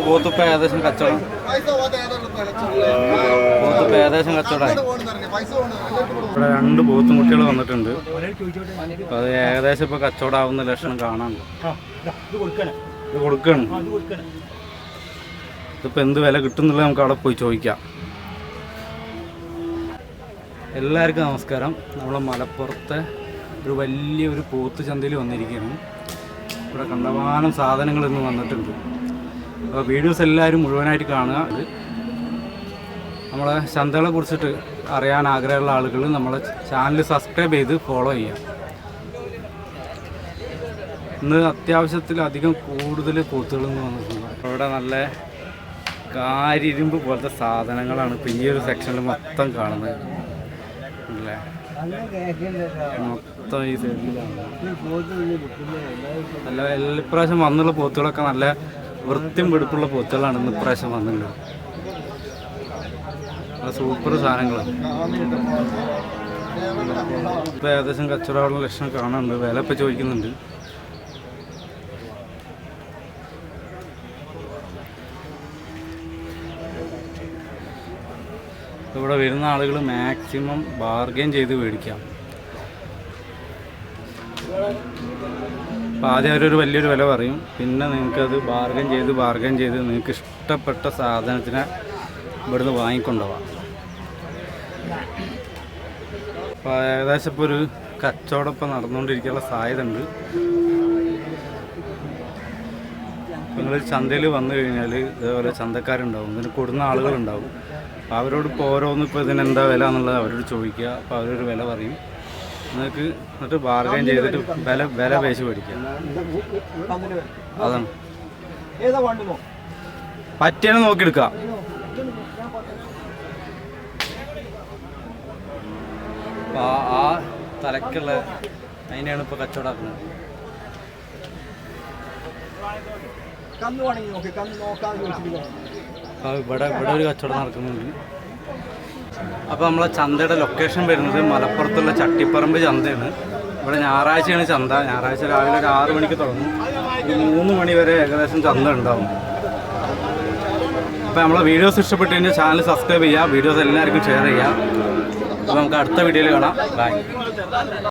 പോത്തിപ്പോൾ ഏകദേശം കച്ചവടം ഇവിടെ 2 പോത്തും കുട്ടികൾ വന്നിട്ടുണ്ട്. അപ്പോൾ അത് ഏകദേശം ഇപ്പോൾ കച്ചവടമാവുന്ന ലക്ഷണം കാണാനുണ്ട്. ഇത് കൊടുക്കണം. ഇതിപ്പോൾ എന്ത് വില കിട്ടുന്നുള്ളത് നമുക്ക് അവിടെ പോയി ചോദിക്കാം. എല്ലാവർക്കും നമസ്കാരം. നമ്മൾ മലപ്പുറത്തെ ഒരു വലിയൊരു പോത്ത് ചന്തയിൽ വന്നിരിക്കുകയാണ്. ഇവിടെ കണ്ടമാനം സാധനങ്ങൾ ഇന്ന് വന്നിട്ടുണ്ട്. അപ്പോൾ വീഡിയോസ് എല്ലാവരും മുഴുവനായിട്ട് കാണുക. നമ്മളെ ചന്തകളെ കുറിച്ചിട്ട് അറിയാൻ ആഗ്രഹമുള്ള ആളുകൾ നമ്മളെ ചാനൽ സബ്സ്ക്രൈബ് ചെയ്ത് ഫോളോ ചെയ്യുക. ഇന്ന് അത്യാവശ്യത്തിലധികം കൂടുതൽ പോത്തുകളൊന്നും വന്നിട്ടുണ്ട്. ഇവിടെ നല്ല കാരിരുമ്പ് പോലത്തെ സാധനങ്ങളാണ് ഇപ്പോൾ ഈ ഒരു സെക്ഷനിൽ മൊത്തം കാണുന്നത്. അല്ലേ, മൊത്തം ഈ സൈഡിലാണ്. നല്ല ഇപ്രാവശ്യം വന്നുള്ള പോത്തുകളൊക്കെ നല്ല വൃത്തിയും വെടുപ്പുള്ള പോത്തുകളാണ് ഇന്ന് ഇപ്രാവശ്യം വന്നിട്ടുള്ളത്. സൂപ്പർ സാധനങ്ങളാണ്. ഇപ്പോൾ ഏകദേശം കച്ചവടമുള്ള ലക്ഷണം കാണാനുണ്ട്. വില ഇപ്പോൾ ചോദിക്കുന്നുണ്ട്. ഇവിടെ വരുന്ന ആളുകൾ മാക്സിമം ബാർഗെയിൻ ചെയ്ത് മേടിക്കാം. അപ്പോൾ ആദ്യം അവരൊരു വലിയൊരു വില പറയും, പിന്നെ നിങ്ങൾക്കത് ബാർഗെയിൻ ചെയ്ത് നിങ്ങൾക്ക് ഇഷ്ടപ്പെട്ട സാധനത്തിനെ ഇവിടുന്ന് വാങ്ങിക്കൊണ്ടുപോവാം. അപ്പോൾ ഏകദേശം ഇപ്പോൾ ഒരു കച്ചവടം ഇപ്പോൾ നടന്നുകൊണ്ടിരിക്കാനുള്ള സാധ്യത ഉണ്ട്. നിങ്ങൾ ചന്തയിൽ വന്നു കഴിഞ്ഞാൽ ഇതേപോലെ ചന്തക്കാരുണ്ടാവും, ഇതിന് കൊടുക്കുന്ന ആളുകളുണ്ടാവും. അപ്പോൾ അവരോട് ഇപ്പോൾ ഓരോന്നും ഇപ്പോൾ ഇതിനെന്താ വില എന്നുള്ളത് അവരോട് ചോദിക്കുക. അപ്പോൾ അവരൊരു വില പറയും. നിങ്ങൾക്ക് എന്നിട്ട് ബാർഗെയിൻ ചെയ്തിട്ട് വില പേശി മേടിക്കുക. അതാണ് പറ്റിയാണ് നോക്കിയെടുക്കുക. ആ തലക്കുള്ള അതിനെയാണ് ഇപ്പോൾ കച്ചവടമാക്കുന്നത്. അപ്പോൾ ഇവിടെ ഒരു കച്ചവടം നടക്കുന്നുണ്ട്. അപ്പോൾ നമ്മളെ ചന്തയുടെ ലൊക്കേഷൻ വരുന്നത് മലപ്പുറത്തുള്ള ചട്ടിപ്പറമ്പ് ചന്തയാണ്. ഇവിടെ ഞായറാഴ്ചയാണ് ചന്ത. ഞായറാഴ്ച രാവിലെ ഒരു 6 മണിക്ക് തുടങ്ങും. ഒരു 3 മണി വരെ ഏകദേശം ചന്ത ഉണ്ടാവും. അപ്പോൾ നമ്മളെ വീഡിയോസ് ഇഷ്ടപ്പെട്ട് കഴിഞ്ഞാൽ ചാനൽ സബ്സ്ക്രൈബ് ചെയ്യുക, വീഡിയോസ് എല്ലാവർക്കും ഷെയർ ചെയ്യുക. അപ്പോൾ നമുക്ക് അടുത്ത വീഡിയോയിൽ കാണാം. ബൈ.